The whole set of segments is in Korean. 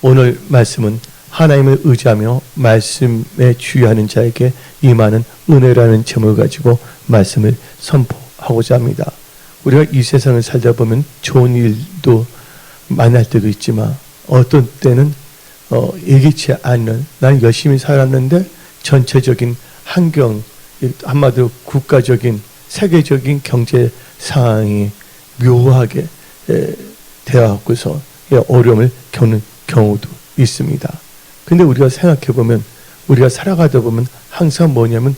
오늘 말씀은 하나님을 의지하며 말씀에 주의하는 자에게 임하는 은혜라는 제목을 가지고 말씀을 선포하고자 합니다. 우리가 이 세상을 살다 보면 좋은 일도 만날 때도 있지만 어떤 때는 예기치 않는, 난 열심히 살았는데 전체적인 환경, 한마디로 국가적인 세계적인 경제 상황이 묘하게 되어갖고서 어려움을 겪는 경우도 있습니다. 근데 우리가 생각해보면, 우리가 살아가다 보면 항상 뭐냐면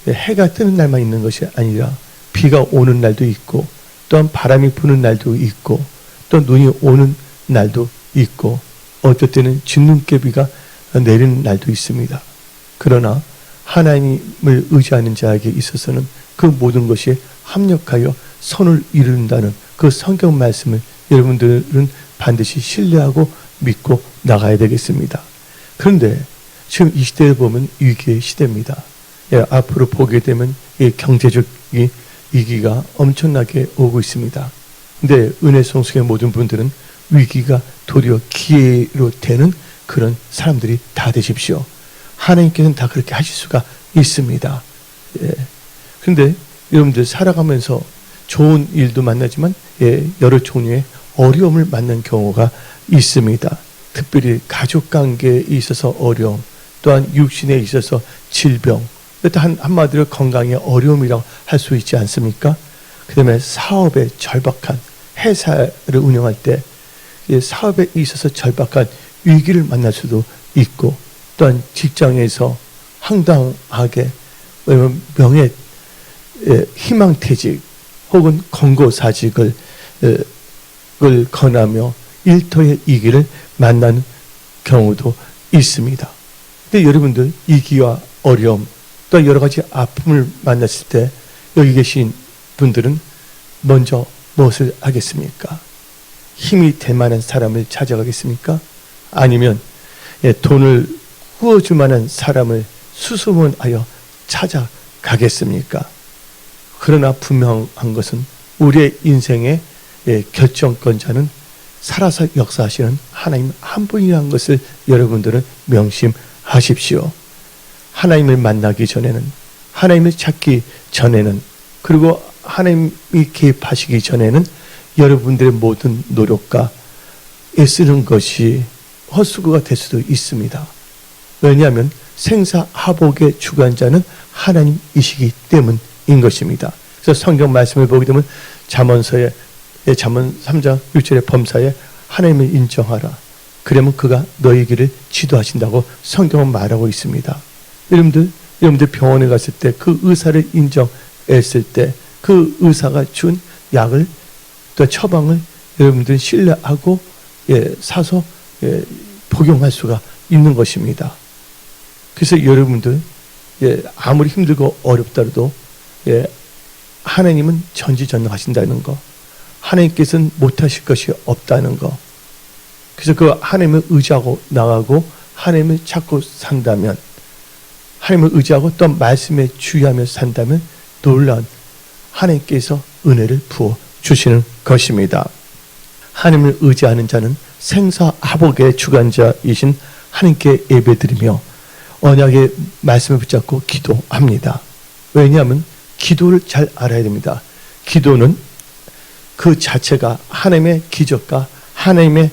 해가 뜨는 날만 있는 것이 아니라 비가 오는 날도 있고, 또한 바람이 부는 날도 있고, 또 눈이 오는 날도 있고, 어떨 때는 진눈깨비가 내리는 날도 있습니다. 그러나 하나님을 의지하는 자에게 있어서는 그 모든 것이 합력하여 선을 이룬다는 그 성경 말씀을 여러분들은 반드시 신뢰하고 믿고 나가야 되겠습니다. 그런데 지금 이 시대를 보면 위기의 시대입니다. 앞으로 보게 되면 이 경제적인 위기가 엄청나게 오고 있습니다. 근데 은혜 성숙의 모든 분들은 위기가 도리어 기회로 되는 그런 사람들이 다 되십시오. 하나님께서는 다 그렇게 하실 수가 있습니다. 그런데 여러분들 살아가면서 좋은 일도 만나지만 여러 종류의 어려움을 만난 경우가 있습니다. 특별히 가족관계에 있어서 어려움, 또한 육신에 있어서 질병, 한마디로 건강의 어려움이라고 할 수 있지 않습니까? 그 다음에 사업에 절박한, 회사를 운영할 때 사업에 있어서 절박한 위기를 만날 수도 있고, 또한 직장에서 황당하게 명예, 희망퇴직 혹은 권고사직을 권하며 일터의 위기를 만나는 경우도 있습니다. 근데 여러분들 위기와 어려움, 또 여러 가지 아픔을 만났을 때 여기 계신 분들은 먼저 무엇을 하겠습니까? 힘이 될 만한 사람을 찾아가겠습니까? 아니면 돈을 구워줄 만한 사람을 수소문하여 찾아가겠습니까? 그러나 분명한 것은 우리의 인생의 결정권자는 살아서 역사하시는 하나님 한 분이라는 것을 여러분들은 명심하십시오. 하나님을 만나기 전에는, 하나님을 찾기 전에는, 그리고 하나님이 개입하시기 전에는 여러분들의 모든 노력과 애쓰는 것이 헛수고가 될 수도 있습니다. 왜냐하면 생사화복의 주관자는 하나님이시기 때문인 것입니다. 그래서 성경 말씀을 보게 되면 잠언 3장 6절의 범사에 하나님을 인정하라. 그러면 그가 너희 길을 지도하신다고 성경은 말하고 있습니다. 여러분들 병원에 갔을 때 그 의사를 인정했을 때 그 의사가 준 약을, 또 처방을 여러분들 신뢰하고 사서 복용할 수가 있는 것입니다. 그래서 여러분들 아무리 힘들고 어렵더라도 하나님은 전지전능하신다는 거, 하나님께서는 못하실 것이 없다는 거, 그래서 그 하나님을 의지하고 나가고 하나님을 찾고 산다면, 하나님을 의지하고 또 말씀에 주의하며 산다면 놀라운 하나님께서 은혜를 부어 주시는 것입니다. 하나님을 의지하는 자는 생사화복의 주관자이신 하나님께 예배드리며 언약의 말씀을 붙잡고 기도합니다. 왜냐하면 기도를 잘 알아야 됩니다. 기도는 그 자체가 하나님의 기적과 하나님의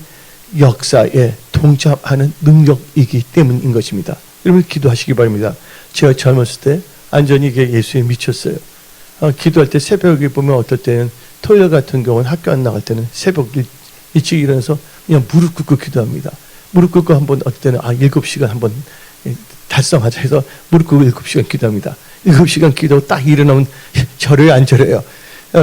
역사에 동참하는 능력이기 때문인 것입니다. 여러분 기도하시기 바랍니다. 제가 젊었을 때 완전히 예수에 미쳤어요. 기도할 때 새벽에 보면 어떨 때는 토요일 같은 경우는 학교 안 나갈 때는 새벽 일찍 일어나서 그냥 무릎 꿇고 기도합니다. 무릎 꿇고 한번 어떨 때는 7시간 한번 달성하자 해서 무릎 꿇고 7시간 기도합니다. 7시간 기도 딱 일어나면 절여요, 안 절여요?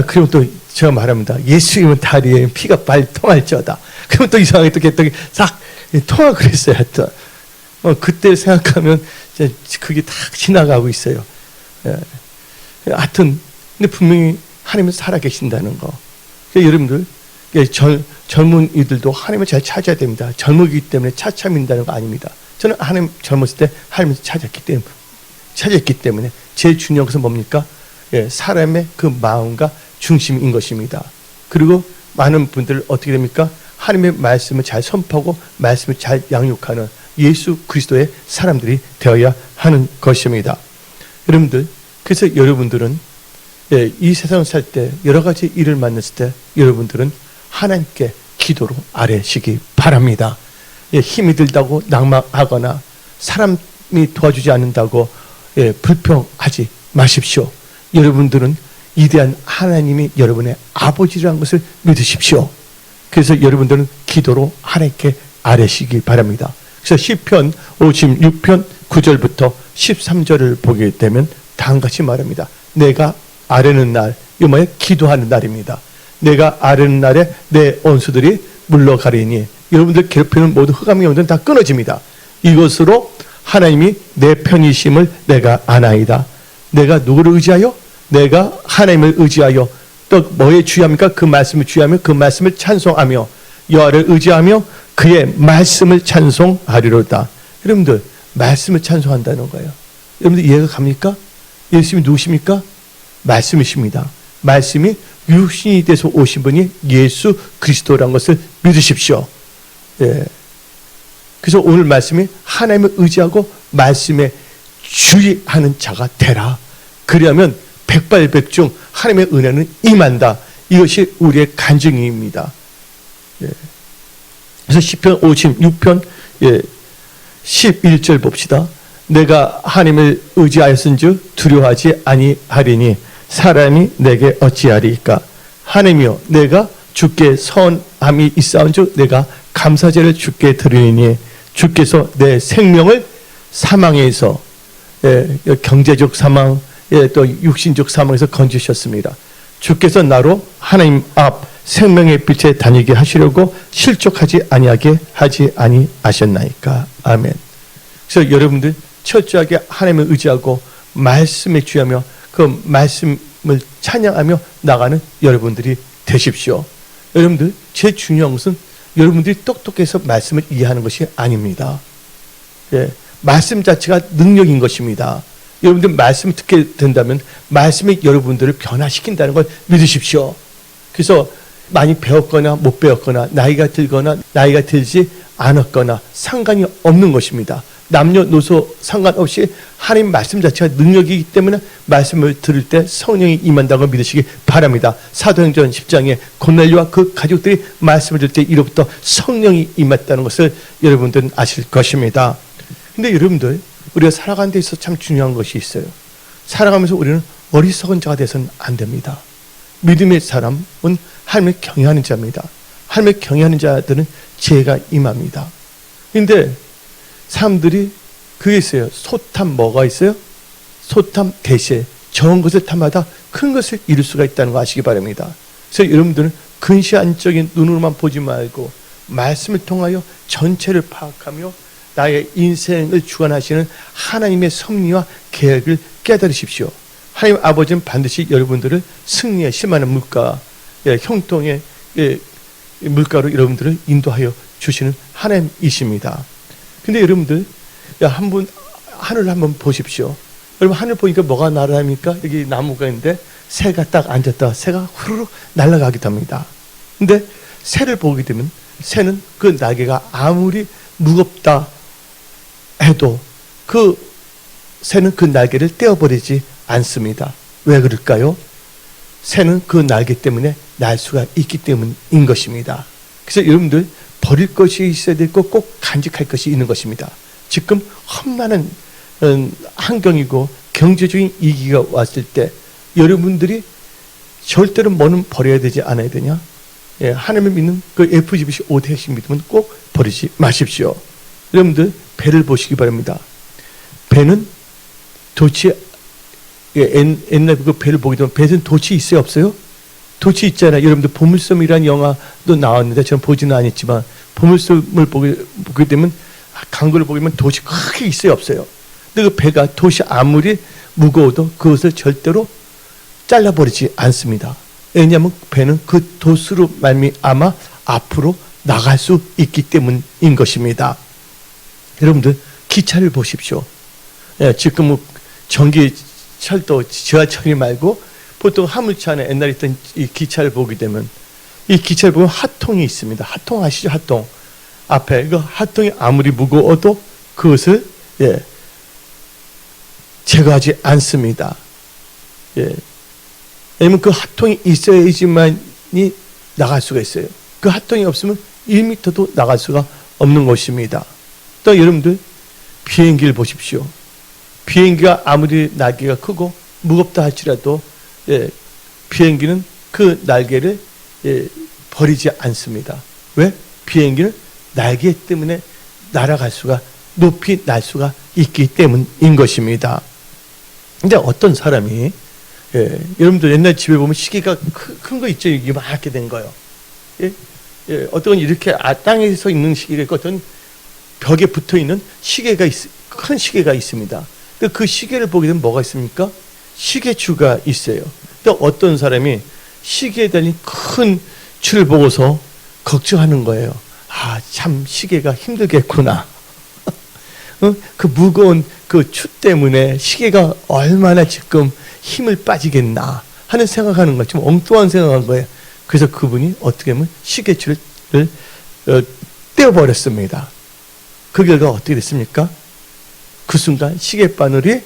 그러면 또 제가 말합니다. 예수님은 다리에 피가 빨리 통할지어다. 그러면 또 이상하게 또 싹 통하고 그랬어요. 하여튼 그때 생각하면 그게 다 지나가고 있어요. 하여튼 근데 분명히 하나님은 살아계신다는 거. 그러니까 여러분들 젊은이들도 하나님을 잘 찾아야 됩니다. 젊기 때문에 차참인다는 거 아닙니다. 저는 하나님 젊었을 때 하나님을 찾았기 때문에 제일 중요한 것은 뭡니까? 사람의 그 마음과 중심인 것입니다. 그리고 많은 분들 어떻게 됩니까? 하나님의 말씀을 잘 선포하고 말씀을 잘 양육하는 예수 그리스도의 사람들이 되어야 하는 것입니다. 여러분들, 그래서 여러분들은 이 세상을 살 때 여러 가지 일을 만났을 때 여러분들은 하나님께 기도로 아뢰시기 바랍니다. 힘이 들다고 낙망하거나 사람이 도와주지 않는다고 불평하지 마십시오. 여러분들은 위대한 하나님이 여러분의 아버지라는 것을 믿으십시오. 그래서 여러분들은 기도로 하나님께 아뢰시기 바랍니다. 그래서 시편 56편 9절부터 13절을 보게 되면 다음과 같이 말합니다. 내가 아뢰는 날, 이 뭐예요? 기도하는 날입니다. 내가 아뢰는 날에 내 원수들이 물러가리니, 여러분들 괴롭히는 모든 흑암의 영들은 다 끊어집니다. 이것으로 하나님이 내 편이심을 내가 아나이다. 내가 누구를 의지하여? 내가 하나님을 의지하여 또 뭐에 주의합니까? 그 말씀을 주의하며 그 말씀을 찬송하며 여호와를 의지하며 그의 말씀을 찬송하리로다. 여러분들, 말씀을 찬송한다는 거예요. 여러분들 이해가 갑니까? 예수님이 누구십니까? 말씀이십니다. 말씀이 육신이 돼서 오신 분이 예수 그리스도라는 것을 믿으십시오. 그래서 오늘 말씀이 하나님을 의지하고 말씀에 주의하는 자가 되라. 그러면 백발백중 하나님의 은혜는 임한다. 이것이 우리의 간증입니다. 그래서 시편 56편 11절 봅시다. 내가 하나님을 의지하였은즉 두려워하지 아니하리니 사람이 내게 어찌하리까. 하나님이여, 내가 주께 선함이 있사온즉 내가 감사제를 주께 드리니 주께서 내 생명을 사망에서 경제적 사망, 또 육신적 사망에서 건지셨습니다. 주께서 나로 하나님 앞 생명의 빛에 다니게 하시려고 실족하지 아니하게 하지 아니하셨나이까. 아멘. 그래서 여러분들 철저하게 하나님을 의지하고 말씀에 주의하며 그 말씀을 찬양하며 나가는 여러분들이 되십시오. 여러분들, 제일 중요한 것은 여러분들이 똑똑해서 말씀을 이해하는 것이 아닙니다. 말씀 자체가 능력인 것입니다. 여러분들 말씀을 듣게 된다면 말씀이 여러분들을 변화시킨다는 걸 믿으십시오. 그래서 많이 배웠거나 못 배웠거나 나이가 들거나 나이가 들지 않았거나 상관이 없는 것입니다. 남녀노소 상관없이 하나님 말씀 자체가 능력이기 때문에 말씀을 들을 때 성령이 임한다고 믿으시기 바랍니다. 사도행전 10장에 고넬료와 그 가족들이 말씀을 들을 때 이로부터 성령이 임했다는 것을 여러분들은 아실 것입니다. 근데 여러분들, 우리가 살아가는 데 있어서 참 중요한 것이 있어요. 살아가면서 우리는 어리석은 자가 되서는 안 됩니다. 믿음의 사람은 하나님을 경외하는 자입니다. 하나님을 경외하는 자들은 지혜가 임합니다. 근데 사람들이 그게 있어요. 소탐 뭐가 있어요? 소탐 대세. 적은 것을 탐하다 큰 것을 이룰 수가 있다는 거 아시기 바랍니다. 그래서 여러분들은 근시안적인 눈으로만 보지 말고 말씀을 통하여 전체를 파악하며 나의 인생을 주관하시는 하나님의 섭리와 계획을 깨달으십시오. 하나님 아버지는 반드시 여러분들을 승리에 심하는 물가, 형통의 물가로 여러분들을 인도하여 주시는 하나님이십니다. 근데 여러분들, 하늘을 한번 보십시오. 여러분, 하늘 보니까 뭐가 날아갑니까? 여기 나무가 있는데 새가 딱 앉았다가 새가 후루룩 날아가기도 합니다. 근데 새를 보게 되면 새는 그 날개가 아무리 무겁다 해도 그 새는 그 날개를 떼어버리지 않습니다. 왜 그럴까요? 새는 그 날개 때문에 날 수가 있기 때문인 것입니다. 그래서 여러분들, 버릴 것이 있어야 되고 꼭 간직할 것이 있는 것입니다. 지금 험난한 환경이고 경제적인 위기가 왔을 때 여러분들이 절대로 뭐는 버려야 되지 않아야 되냐? 하나님을 믿는 그 FGBC 5대 핵심 믿음은 꼭 버리지 마십시오. 여러분들, 배를 보시기 바랍니다. 배는 돛이, 옛날 그 배를 보게 되면 배는 돛이 있어요, 없어요? 돛이 있잖아요. 여러분들 보물섬이라는 영화도 나왔는데 저는 보지는 않았지만 보물섬을 보게 되면 강구를 보게 되면 돛이 크게 있어요, 없어요? 근데 그 배가 돛이 아무리 무거워도 그것을 절대로 잘라버리지 않습니다. 왜냐하면 배는 그 돛으로 말미암아 앞으로 나갈 수 있기 때문인 것입니다. 여러분들, 기차를 보십시오. 지금 전기 철도 지하철이 말고 보통 화물차 안에 옛날에 있던 이 기차를 보게 되면 이 기차를 보면 하통이 있습니다. 하통 아시죠? 하통. 앞에 그 하통이 아무리 무거워도 그것을 제거하지 않습니다. 왜냐면 그 하통이 있어야지만이 나갈 수가 있어요. 그 하통이 없으면 1m도 나갈 수가 없는 것입니다. 또 여러분들 비행기를 보십시오. 비행기가 아무리 날개가 크고 무겁다 할지라도 비행기는 그 날개를 버리지 않습니다. 왜? 비행기는 날개 때문에 날아갈 수가, 높이 날 수가 있기 때문인 것입니다. 근데 어떤 사람이 여러분들 옛날 집에 보면 시계가 큰 거 있죠. 이렇게 된 거요. 어떤 건 이렇게 땅에서 있는 시계가 있고 어떤 벽에 붙어 있는 시계가 큰 시계가 있습니다. 근데 그 시계를 보게 되면 뭐가 있습니까? 시계추가 있어요. 또 어떤 사람이 시계에 달린 큰 추를 보고서 걱정하는 거예요. 아, 참 시계가 힘들겠구나. 그 무거운 그 추 때문에 시계가 얼마나 지금 힘을 빠지겠나 하는 생각하는 거, 좀 엉뚱한 생각한 거예요. 그래서 그분이 어떻게 하면 시계추를 떼어버렸습니다. 그 결과 어떻게 됐습니까? 그 순간 시계바늘이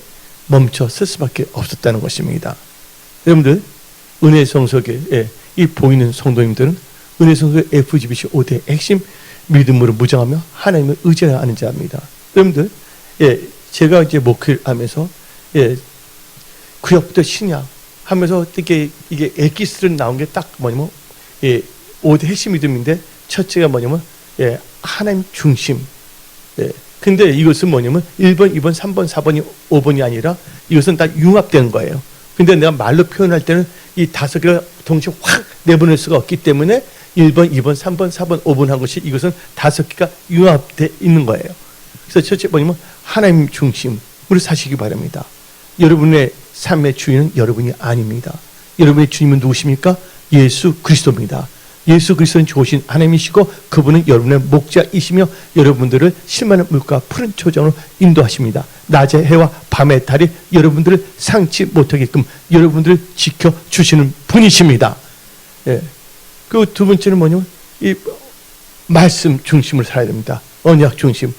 멈춰 설 수밖에 없었다는 것입니다. 여러분들, 은혜 성석에 이 보이는 성도님들은 은혜 성석의 FGBC 5대 핵심 믿음으로 무장하며 하나님을 의지하는 자입니다. 여러분들, 제가 이제 목회를 하면서 구약부터 신약 하면서 이게 엑기스를 나온 게 딱 뭐냐면 5대 핵심 믿음인데 첫째가 뭐냐면 하나님 중심. 근데 이것은 뭐냐면 1번, 2번, 3번, 4번이 5번이 아니라 이것은 다 융합된 거예요. 근데 내가 말로 표현할 때는 이 5개가 동시에 확 내보낼 수가 없기 때문에 1번, 2번, 3번, 4번, 5번 한 것이 이것은 5개가 융합되어 있는 거예요. 그래서 첫째 뭐냐면 하나님 중심으로 사시기 바랍니다. 여러분의 삶의 주인은 여러분이 아닙니다. 여러분의 주님은 누구십니까? 예수 그리스도입니다. 예수 그리스도는 좋으신 하나님이시고 그분은 여러분의 목자이시며 여러분들을 실만한 물과 푸른 초장으로 인도하십니다. 낮의 해와 밤의 달이 여러분들을 상치 못하게끔 여러분들을 지켜주시는 분이십니다. 그 두 번째는 뭐냐면 이 말씀 중심을 살아야 됩니다. 언약 중심.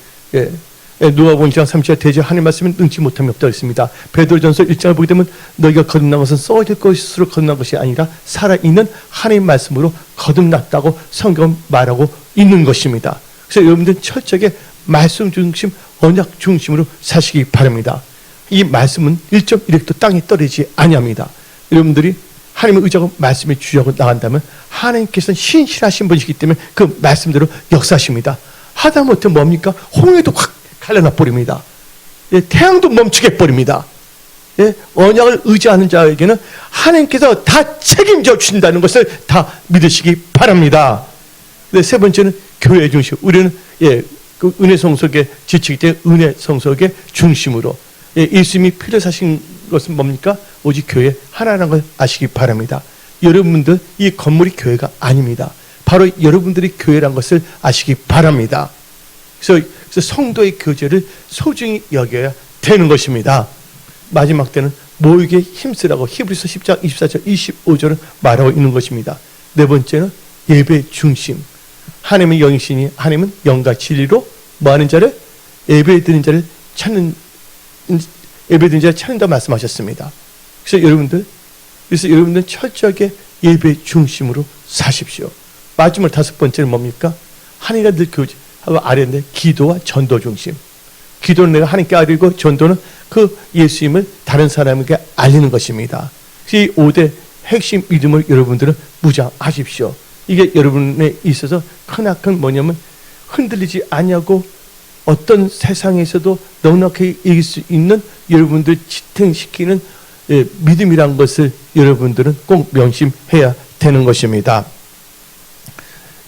누가복음 1장 30절 대저 하나님 말씀은 능치 못함이 없다고 했습니다. 베드로전서 1장을 보게 되면 너희가 거듭난 것은 썩어질 것으로 거듭난 것이 아니라 살아있는 하나님 말씀으로 거듭났다고 성경은 말하고 있는 것입니다. 그래서 여러분들은 철저하게 말씀 중심, 언약 중심으로 사시기 바랍니다. 이 말씀은 1.1획도 땅에 떨어지지 아니합니다. 여러분들이 하나님의 의지하고 말씀에 주저하고 나간다면 하나님께서는 신실하신 분이시기 때문에 그 말씀대로 역사하십니다. 하다못해 뭡니까? 홍해도 확 갈라놔 버립니다. 태양도 멈추게 해버립니다. 언약을 의지하는 자에게는 하나님께서 다 책임져 주신다는 것을 다 믿으시기 바랍니다. 세 번째는 교회 중심. 우리는 그 은혜 성석의 지치기 때문에 은혜 성석의 중심으로 예수님이 피를 사신 것은 뭡니까? 오직 교회 하나라는 걸 아시기 바랍니다. 여러분들 이 건물이 교회가 아닙니다. 바로 여러분들이 교회란 것을 아시기 바랍니다. 그래서 성도의 교제를 소중히 여겨야 되는 것입니다. 마지막 때는 모이게 힘쓰라고 히브리서 10장 24절 25절을 말하고 있는 것입니다. 네 번째는 예배 중심. 하나님의 영이시니 하나님은 영과 진리로 뭐하는 자를? 예배드리는 자를 찾는다 말씀하셨습니다. 그래서 여러분들 철저하게 예배 중심으로 사십시오. 마지막 다섯 번째는 뭡니까? 하나님과 늘 교제하고 아래인데 기도와 전도 중심. 기도는 내가 하나님께 알리고 전도는 그 예수님을 다른 사람에게 알리는 것입니다. 이 5대 핵심 믿음을 여러분들은 무장하십시오. 이게 여러분에 있어서 크나큰 뭐냐면 흔들리지 아니하고 어떤 세상에서도 넉넉하게 이길 수 있는 여러분들 지탱시키는 믿음이란 것을 여러분들은 꼭 명심해야 되는 것입니다.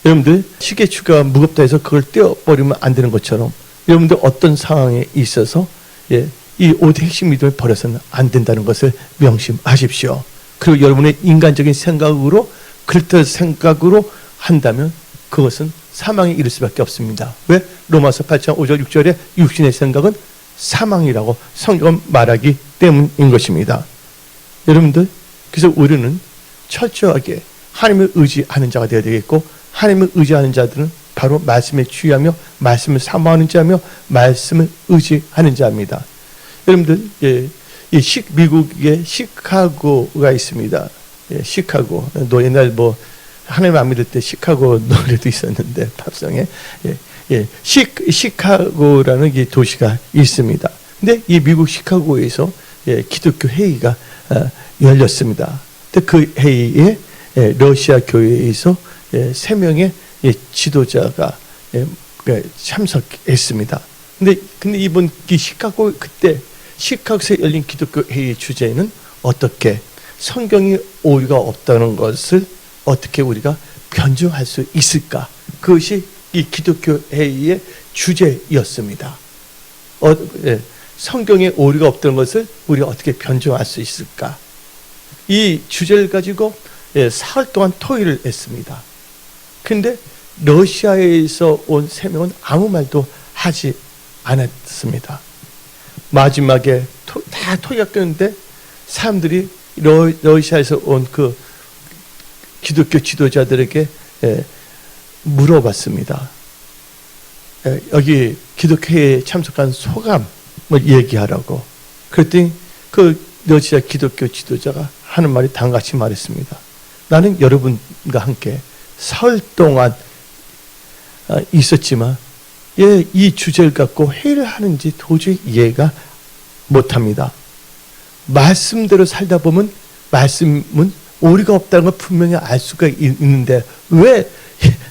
여러분들 시계추가 무겁다 해서 그걸 떼어버리면 안 되는 것처럼 여러분들 어떤 상황에 있어서 이 5대 핵심 믿음을 버려서는 안 된다는 것을 명심하십시오. 그리고 여러분의 인간적인 생각으로 그릇된 생각으로 한다면 그것은 사망에 이를 수밖에 없습니다. 왜? 로마서 8장 5절 6절에 육신의 생각은 사망이라고 성경은 말하기 때문인 것입니다. 여러분들, 그래서 우리는 철저하게 하나님을 의지하는 자가 되어야 되겠고, 하나님을 의지하는 자들은 바로 말씀에 주의하며 말씀을 사모하는 자며 말씀을 의지하는 자입니다. 여러분들, 미국의 시카고가 있습니다. 시카고. 옛날 하나님 안 믿을 때 시카고 노래도 있었는데, 팝송에. 시카고라는 이 도시가 있습니다. 근데 이 미국 시카고에서 기독교 회의가 열렸습니다. 그 회의에 러시아 교회에서 3명의 지도자가 참석했습니다. 근데 이번 시카고 그때 시카고에서 열린 기독교 회의 주제는 어떻게 성경이 오류가 없다는 것을 어떻게 우리가 변증할 수 있을까? 그것이 이 기독교 회의의 주제였습니다. 성경에 오류가 없다는 것을 우리가 어떻게 변증할 수 있을까? 이 주제를 가지고 사흘 동안 토의를 했습니다. 근데 러시아에서 온 3명은 아무 말도 하지 않았습니다. 마지막에 다 토의가 끝났는데 사람들이 러시아에서 온 그 기독교 지도자들에게 물어봤습니다. 여기 기독교회에 참석한 소감을 얘기하라고. 그랬더니 그 러시아 기독교 지도자가 하는 말이 다음과 같이 말했습니다. 나는 여러분과 함께 사흘 동안 있었지만 이 주제를 갖고 회의를 하는지 도저히 이해가 못합니다. 말씀대로 살다 보면 말씀은 오류가 없다는 걸 분명히 알 수가 있는데 왜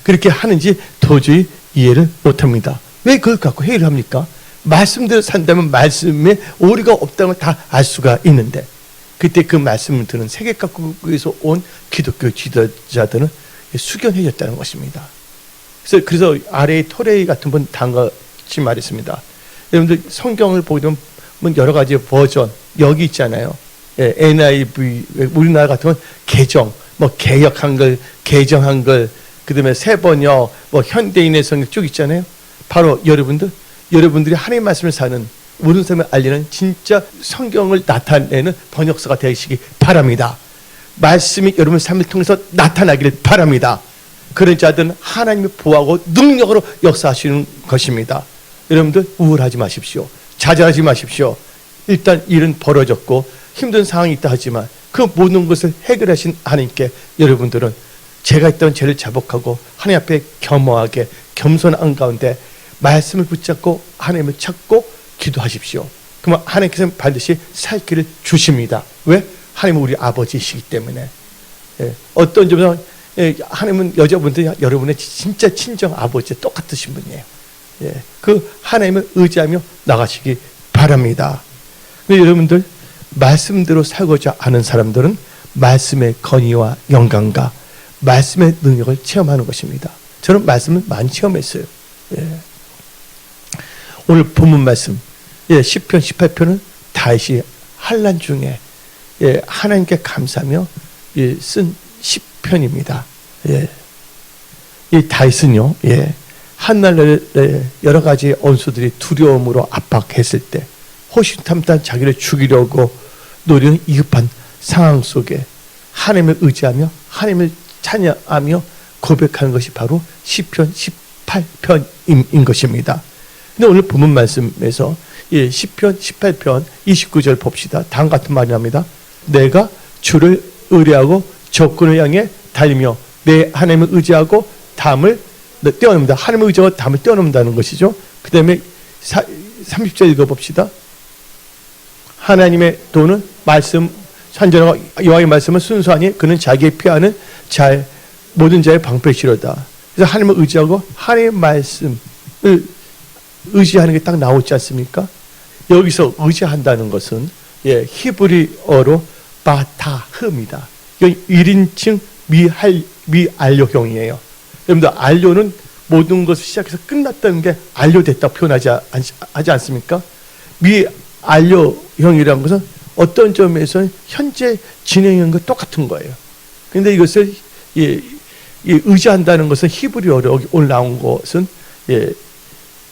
그렇게 하는지 도저히 이해를 못합니다. 왜 그걸 갖고 회의를 합니까? 말씀대로 산다면 말씀에 오류가 없다는 걸 다 알 수가 있는데, 그때 그 말씀을 듣는 세계 각국에서 온 기독교 지도자들은 숙연해졌다는 것입니다. 그래서 아래의 토레이 같은 분 다같이 말했습니다. 여러분들 성경을 보게 되면 여러 가지 버전 여기 있잖아요. NIV 우리나라 같은 건 개정, 개역 한글, 개정 한글, 그다음에 새번역, 현대인의 성경 쭉 있잖아요. 바로 여러분들이 하나님의 말씀을 사는 모든 사람을 알리는 진짜 성경을 나타내는 번역서가 되시기 바랍니다. 말씀이 여러분 삶을 통해서 나타나기를 바랍니다. 그런 자들은 하나님이 보호하고 능력으로 역사하시는 것입니다. 여러분들 우울하지 마십시오. 좌절하지 마십시오. 일단 일은 벌어졌고 힘든 상황이 있다 하지만 그 모든 것을 해결하신 하나님께 여러분들은 제가 했던 죄를 자복하고 하나님 앞에 겸허하게 겸손한 가운데 말씀을 붙잡고 하나님을 찾고 기도하십시오. 그러면 하나님께서 반드시 살 길을 주십니다. 왜? 하나님은 우리 아버지이시기 때문에. 어떤 점에서 하나님은 여자분들 여러분의 진짜 친정 아버지 똑같으신 분이에요. 그 하나님을 의지하며 나가시기 바랍니다. 여러분들 말씀대로 살고자 하는 사람들은 말씀의 건의와 영광과 말씀의 능력을 체험하는 것입니다. 저는 말씀을 많이 체험했어요. 오늘 본문 말씀 10편 18편은 다윗이 환난 중에 하나님께 감사하며 쓴 10편입니다. 이 다윗은요, 한날에 여러 가지 원수들이 두려움으로 압박했을 때 호시탐탐 자기를 죽이려고 노리는 위급한 상황 속에 하나님을 의지하며 하나님을 찬양하며 고백하는 것이 바로 시편 18편인 것입니다. 근데 오늘 본문 말씀에서 시편 18편 29절 봅시다. 다음 같은 말이 납니다. 내가 주를 의뢰하고 적군을 향해 달리며 내 하나님을 의지하고 담을 떼어놓는다. 하나님을 의지하고 담을 떼어놓는다는 것이죠. 그 다음에 30절 읽어봅시다. 하나님의 도는 말씀 산전하고 여호와의 말씀은 순수하니 그는 자기의 피하는 모든 자의 방패시로다. 그래서 하나님을 의지하고 하나님의 말씀을 의지하는 게 딱 나오지 않습니까? 여기서 의지한다는 것은 히브리어로 바타흐입니다. 이건 1인칭 미알료형이에요. 여러분들 알료는 모든 것을 시작해서 끝났다는 게 알료됐다 표현하지 않습니까? 미알료형이라는 것은 어떤 점에서는 현재 진행형과 똑같은 거예요. 그런데 이것을 의지한다는 것은 히브리어로 오늘 나온 것은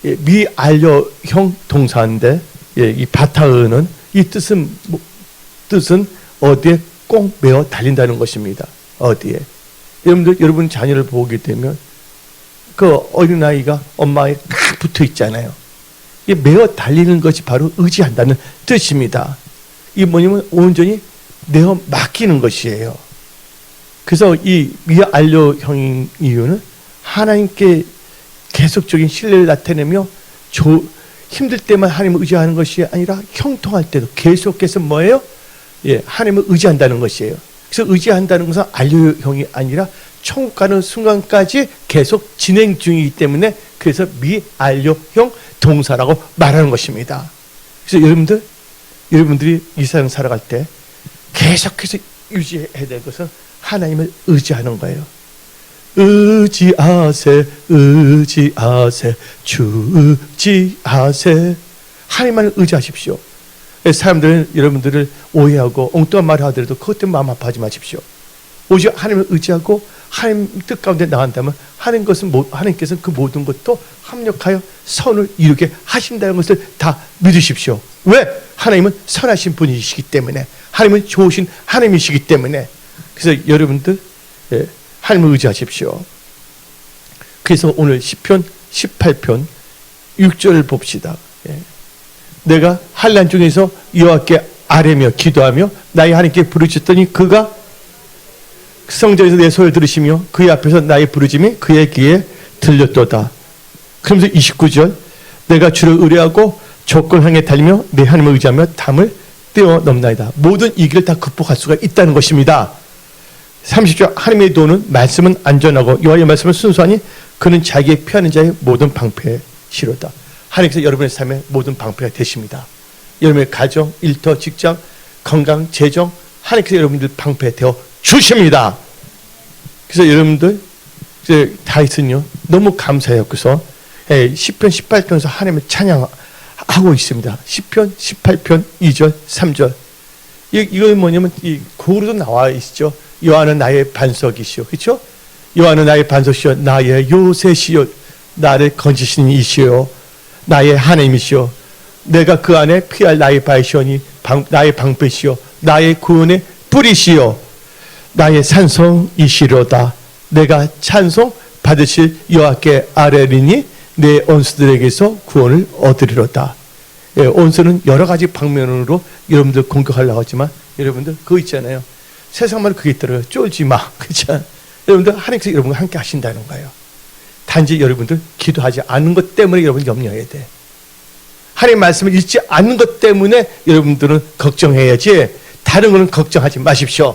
미알료형 동사인데 이 바타흐는 이 뜻은 어디에 꼭 매어 달린다는 것입니다. 어디에? 여러분들, 여러분 자녀를 보게 되면 그 어린아이가 엄마에 딱 붙어 있잖아요. 이게 매어 달리는 것이 바로 의지한다는 뜻입니다. 이게 뭐냐면 온전히 내어 맡기는 것이에요. 그래서 이 미완료형인 이유는 하나님께 계속적인 신뢰를 나타내며 힘들 때만 하나님을 의지하는 것이 아니라 형통할 때도 계속해서 뭐예요? 예, 하나님을 의지한다는 것이에요. 그래서 의지한다는 것은 완료형이 아니라 천국 가는 순간까지 계속 진행 중이기 때문에 그래서 미완료형 동사라고 말하는 것입니다. 그래서 여러분들이 이 세상 살아갈 때 계속해서 유지해야 될 것은 하나님을 의지하는 거예요. 의지하세, 의지하세, 주 의지하세. 하나님만을 의지하십시오. 사람들은 여러분들을 오해하고 엉뚱한 말을 하더라도 그것 때문에 마음 아파하지 마십시오. 오직 하나님을 의지하고 하나님 뜻 가운데 나간다면 하나님께서는 그 모든 것도 합력하여 선을 이루게 하신다는 것을 다 믿으십시오. 왜? 하나님은 선하신 분이시기 때문에, 하나님은 좋으신 하나님이시기 때문에. 그래서 여러분들 하나님을 의지하십시오. 그래서 오늘 시편 18편 6절을 봅시다. 내가 환난 중에서 여호와께 아뢰며 기도하며 나의 하나님께 부르짖더니 그가 성전에서 내 소리를 들으시며 그의 앞에서 나의 부르짖음이 그의 귀에 들렸도다. 그러면서 29절 내가 주를 의뢰하고 조건 향해 달리며 내 하나님을 의지하며 담을 뛰어넘나이다. 모든 이 길을 다 극복할 수가 있다는 것입니다. 30절 하나님의 도는 말씀은 안전하고 여호와의 말씀은 순수하니 그는 자기의 피하는 자의 모든 방패에 시로다. 하나님께서 여러분의 삶에 모든 방패가 되십니다. 여러분의 가정, 일터, 직장, 건강, 재정 하나님께서 여러분들 방패 되어 주십니다. 그래서 여러분들 이제 다윗은요 너무 감사해요. 그래서 시편 18편에서 하나님을 찬양하고 있습니다. 시편 18편 2절 3절 이건 뭐냐면 이 고로도 나와 있죠. 여호와는 나의 반석이시오, 그렇죠? 여호와는 나의 반석이시오, 나의 요새시오, 나를 건지시는 이시오, 나의 하나님이시오. 내가 그 안에 피할 나의 바위시오니 나의 방패시오, 나의 구원의 뿌리시오, 나의 산성이시로다. 내가 찬송 받으실 여호와께 아뢰리니 내 원수들에게서 구원을 얻으리로다. 예, 원수는 여러 가지 방면으로 여러분들 공격하려고 하지만 여러분들 그거 있잖아요. 세상만 그게 있더라고요. 쫄지 마. 그렇죠? 여러분들 하나님께서 여러분과 함께 하신다는 거예요. 단지 여러분들 기도하지 않는 것 때문에 여러분 염려해야 돼. 하나님 말씀을 읽지 않는 것 때문에 여러분들은 걱정해야지 다른 거는 걱정하지 마십시오.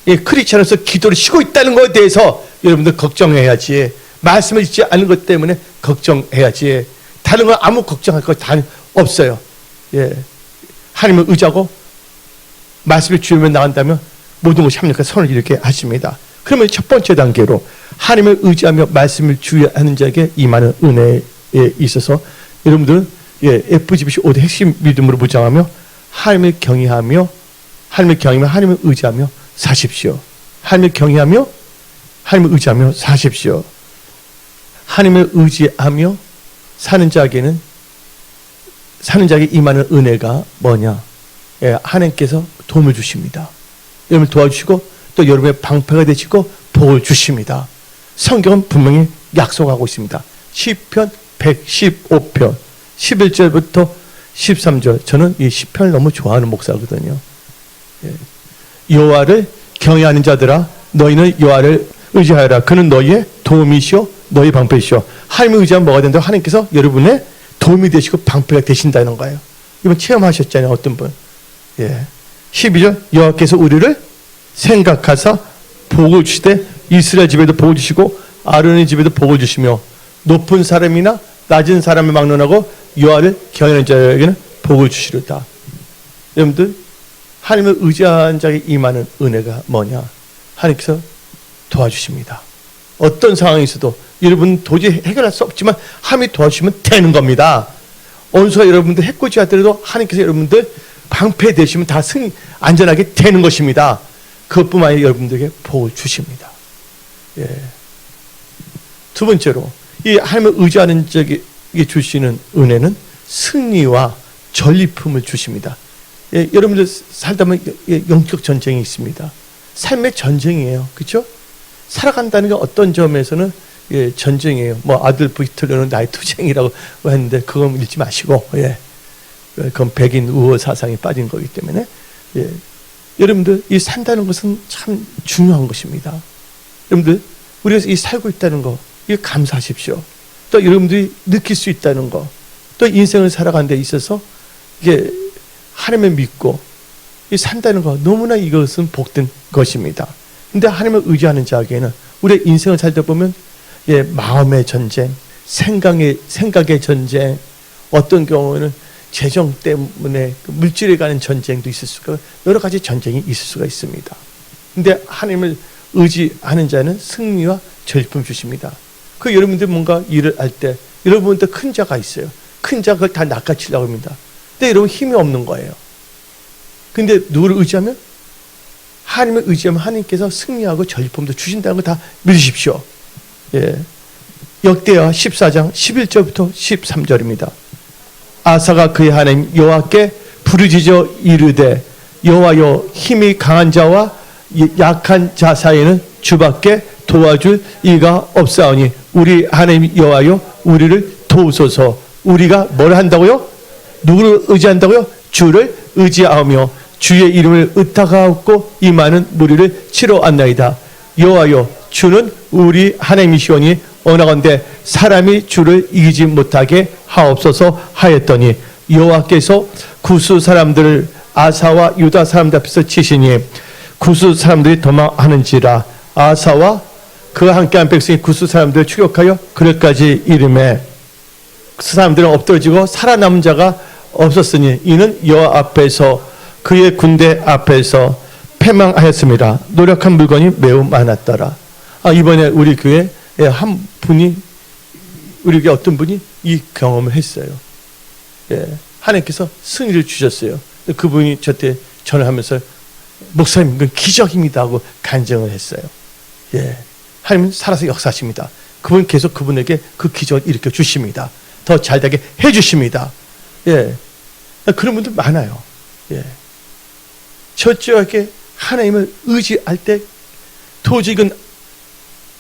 예, 크리스찬으로서 기도를 쉬고 있다는 것에 대해서 여러분들 걱정해야지. 말씀을 읽지 않는 것 때문에 걱정해야지. 다른 건 아무 걱정할 것 다 없어요. 예, 하나님을 의지하고 말씀을 주면 나간다면 모든 것이 합력해서 선을 이루게 하십니다. 그러면 첫 번째 단계로 하나님을 의지하며 말씀을 주의하는 자에게 임하는 은혜에 있어서 여러분들은 FGBC 5대 핵심 믿음으로 무장하며 하나님을 경외하며 하나님을 의지하며 사십시오. 하나님을 경외하며 하나님을 의지하며 사십시오. 하나님을 의지하며 사는 자에게 임하는 은혜가 뭐냐? 하나님께서 도움을 주십니다. 여러분을 도와주시고 또 여러분의 방패가 되시고 복을 주십니다. 성경은 분명히 약속하고 있습니다. 시편 115편 11절부터 13절. 저는 이 시편을 너무 좋아하는 목사거든요. 여호와를 경외하는 자들아 너희는 여호와를 의지하여라. 그는 너희의 도움이시오 너희 방패이시오. 하나님을 의지하면 뭐가 된다고? 하나님께서 여러분의 도움이 되시고 방패가 되신다는 거예요. 이번 체험하셨잖아요. 어떤 분. 12절 여호와께서 우리를 생각하사 복을 주시되 이스라엘 집에도 복을 주시고 아론의 집에도 복을 주시며 높은 사람이나 낮은 사람을 막론하고 여호와를 경외하는 자에게는 복을 주시리다. 여러분들 하나님을 의지한 자에게 임하는 은혜가 뭐냐? 하나님께서 도와주십니다. 어떤 상황이 있어도 여러분 도저히 해결할 수 없지만 하나님이 도와주시면 되는 겁니다. 원수가 여러분들 해코지 하더라도 하나님께서 여러분들 방패 되시면 다 안전하게 되는 것입니다. 그것뿐만 아니라 여러분들에게 복을 주십니다. 두 번째로 이 하나님을 의지하는 자에게 주시는 은혜는 승리와 전리품을 주십니다. 여러분들 살다 보면 영적 전쟁이 있습니다. 삶의 전쟁이에요. 그렇죠? 살아간다는 게 어떤 점에서는 예, 전쟁이에요. 뭐 아들프 히틀러는 나의 투쟁이라고 했는데 그건 읽지 마시고, 예, 그건 백인 우호 사상이 빠진 거기 때문에, 예, 여러분들 이 산다는 것은 참 중요한 것입니다. 여러분들 우리가 이 살고 있다는 거, 이거 감사하십시오. 또 여러분들이 느낄 수 있다는 거, 또 인생을 살아가는 데 있어서 이게 하나님을 믿고 이 산다는 거, 너무나 이것은 복된 것입니다. 근데 하나님을 의지하는 자에게는 우리의 인생을 살다 보면 예, 마음의 전쟁, 생각의 전쟁, 어떤 경우에는 재정 때문에 물질에 가는 전쟁도 있을 수가, 여러 가지 전쟁이 있을 수가 있습니다. 근데 하나님을 의지하는 자는 승리와 전리품 주십니다. 그 여러분들 뭔가 일을 할 때 여러분한테 큰 자가 있어요. 큰 자가 그걸 다 낚아치려고 합니다. 근데 여러분 힘이 없는 거예요. 근데 누구를 의지하면? 하나님을 의지하면 하나님께서 승리하고 전리품도 주신다는 걸 다 믿으십시오. 예. 역대하 14장 11절부터 13절입니다. 아사가 그의 하나님 여호와께 부르짖어 이르되 여호와여, 힘이 강한 자와 약한 자 사이에는 주밖에 도와줄 이가 없사오니 우리 하나님 여호와여, 우리를 도우소서. 우리가 뭘 한다고요? 누구를 의지한다고요? 주를 의지하며 주의 이름을 의탁하옵고 이 많은 무리를 치러 왔나이다. 여호와여, 주는 우리 하나님이시오니 원하건대 사람이 주를 이기지 못하게 하옵소서 하였더니 여호와께서 구스 사람들을 아사와 유다 사람들 앞에서 치시니 구스 사람들이 도망하는지라. 아사와 그와 함께한 백성이 구스 사람들을 추격하여 그릇까지 이름에 그 사람들은 엎드러지고 살아남은 자가 없었으니 이는 여호와 앞에서 그의 군대 앞에서 패망하였습니다. 노력한 물건이 매우 많았더라. 이번에 우리 교회에 한 분이, 우리 교회 어떤 분이 이 경험을 했어요. 예, 하나님께서 승리를 주셨어요. 그분이 저한테 전화하면서 목사님, 그건 기적입니다 하고 간증을 했어요. 예, 하나님은 살아서 역사하십니다. 그분 계속 그분에게 그 기적을 일으켜 주십니다. 더 잘되게 해 주십니다. 예, 그런 분들 많아요. 예, 철저하게 하나님을 의지할 때 도저히 이건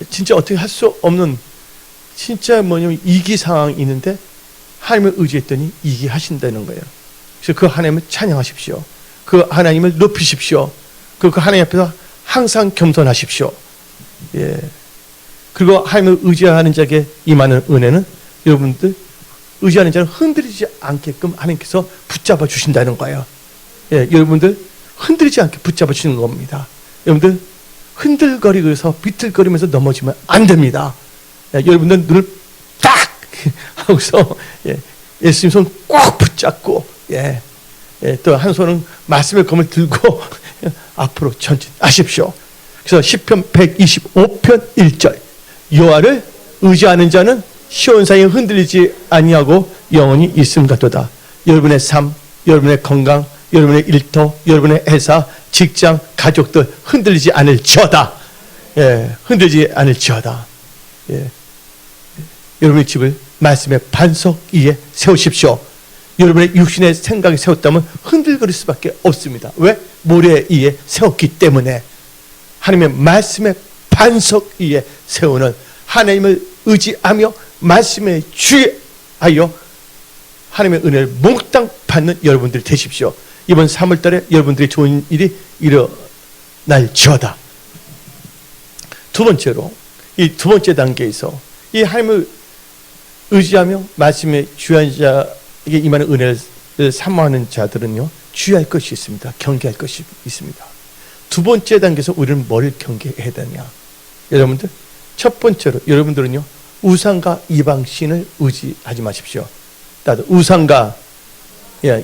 진짜 어떻게 할 수 없는, 진짜 뭐냐면 이기 상황이 있는데 하나님을 의지했더니 이기하신다는 거예요. 그래서 그 하나님을 찬양하십시오. 그 하나님을 높이십시오. 그 하나님 앞에서 항상 겸손하십시오. 예. 그리고 하나님을 의지하는 자에게 임하는 은혜는 여러분들 의지하는 자는 흔들리지 않게끔 하나님께서 붙잡아 주신다는 거예요. 예, 여러분들 흔들리지 않게 붙잡아 주시는 겁니다. 여러분들 흔들거리면서 비틀거리면서 넘어지면 안 됩니다. 예, 여러분들 눈을 딱 하고서 예, 예수님 손 꼭 붙잡고 예, 예, 또 한 손은 말씀의 검을 들고 앞으로 전진하십시오. 그래서 시편 125편 1절 여호와를 의지하는 자는 시온산이 흔들리지 아니하고 영원히 있음같도다. 여러분의 삶, 여러분의 건강, 여러분의 일터, 여러분의 회사, 직장, 가족들 흔들리지 않을지어다. 예, 흔들리지 않을지어다. 예, 여러분의 집을 말씀의 반석 위에 세우십시오. 여러분의 육신의 생각이 세웠다면 흔들거릴 수밖에 없습니다. 왜? 모래 위에 세웠기 때문에. 하나님의 말씀의 반석 위에 세우는, 하나님을 의지하며 말씀에 주의하여 하나님의 은혜를 몽땅 받는 여러분들이 되십시오. 이번 3월달에 여러분들이 좋은 일이 일어날지어다. 두 번째로, 이 두 번째 단계에서 이 하나님을 의지하며 말씀에 주의하는 자에게 임하는 은혜를 사모하는 자들은요, 주의할 것이 있습니다. 경계할 것이 있습니다. 두 번째 단계에서 우리는 뭘 경계해야 되냐? 여러분들, 첫 번째로 여러분들은요, 우상과 이방신을 의지하지 마십시오. 나도 우상과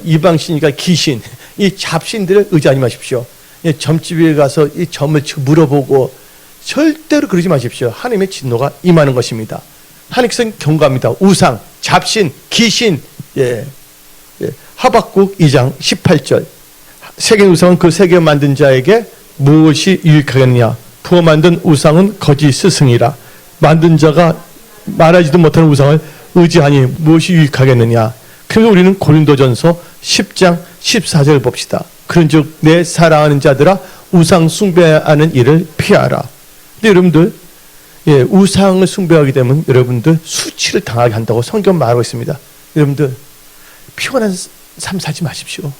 이방신이니까 귀신, 이 잡신들을 의지하지 마십시오. 점집에 가서 이 점을 물어보고 절대로 그러지 마십시오. 하나님의 진노가 임하는 것입니다. 하나님께서는 경고합니다. 우상, 잡신, 귀신. 하박국 2장 18절 세계 우상은 그 세계 만든 자에게 무엇이 유익하겠느냐? 부어 만든 우상은 거짓 스승이라. 만든 자가 말하지도 못하는 우상을 의지하니 무엇이 유익하겠느냐? 그래서 우리는 고린도전서 10장 14절 봅시다. 그런즉 내 사랑하는 자들아, 우상 숭배하는 일을 피하라. 근데 여러분들, 우상을 숭배하게 되면 여러분들 수치를 당하게 한다고 성경 말하고 있습니다. 여러분들, 피곤한 삶 살지 마십시오.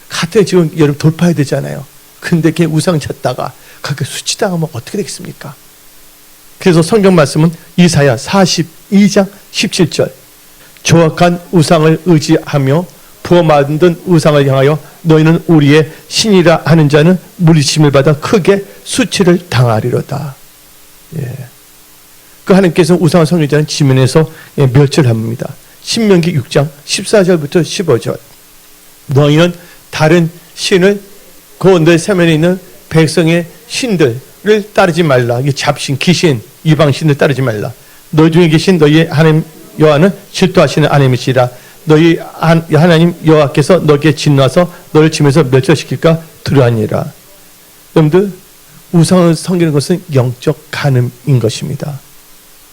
같은 지금 여러분 돌파해야 되잖아요. 근데 걔 우상 찾다가 그렇게 수치당하면 어떻게 되겠습니까? 그래서 성경 말씀은 이사야 42장 17절, 조악한 우상을 의지하며 부어 만든 우상을 향하여 너희는 우리의 신이라 하는 자는 물리침을 받아 크게 수치를 당하리로다. 그 하나님께서 우상을 섬기자는 지면에서 멸절합니다. 신명기 6장 14절부터 15절, 너희는 다른 신을 그 세면에 있는 백성의 신들을 따르지 말라. 이게 잡신, 귀신, 이방신을 따르지 말라. 너희 중에 계신 너희 하나님 여호와는 질투하시는 하나님이시라. 너희 하나님 여호와께서 너에게 진노하서 너를 치면서 멸절시킬까 두려하니라. 여러분들, 우상을 섬기는 것은 영적 간음인 것입니다.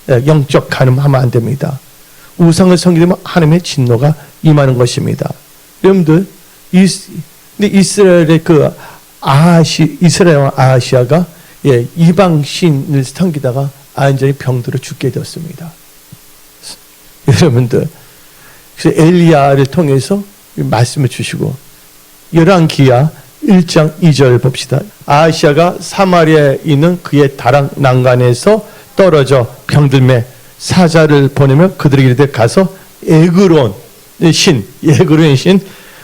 영적 간음하면 안 됩니다. 우상을 섬기면 하나님의 진노가 임하는 것입니다. 여러분들, 이스라엘의 그 이스라엘 왕 아하시아가 이방 신을 섬기다가 안전히 병들어 죽게 되었습니다. 여러분들, 그래서 엘리야를 통해서 말씀을 주시고, 열왕기하 1장 2절 봅시다. 아하시아가 사마리아에 있는 그의 다락 난간에서 떨어져 병들매 사자를 보내며 그들에게 이르되 가서 에그론의 신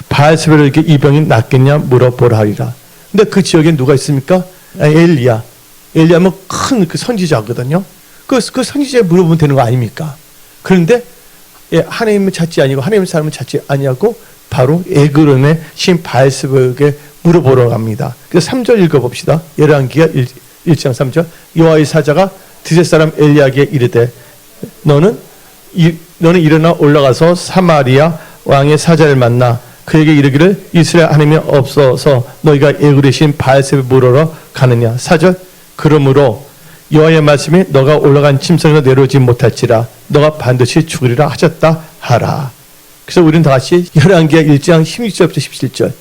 바알세불에게 이 병이 낫겠냐 물어보라 하리라. 근데 그 지역에 누가 있습니까? 엘리야면 큰 그 선지자거든요. 그 선지자에 물어보면 되는 거 아닙니까? 그런데 하나님을 찾지 아니고 하나님의 사람을 찾지 아니하고 바로 에그론의 신 바알세불에게 물어보러 갑니다. 그래서 3절 읽어봅시다. 열왕기하 1장 3절, 여호와의 사자가 드셋 사람 엘리야에게 이르되 너는 일어나 올라가서 사마리아 왕의 사자를 만나 그에게 이르기를 이스라엘 하나님이 없어서 너희가 에그론의 신 바알세불 물으러 가느냐. 4절, 그러므로 여호와의 말씀이 너가 올라간 침상에서 내려오지 못할지라 너가 반드시 죽으리라 하셨다 하라. 그래서 우리는 다시 열왕기하 1장 16절부터 17절,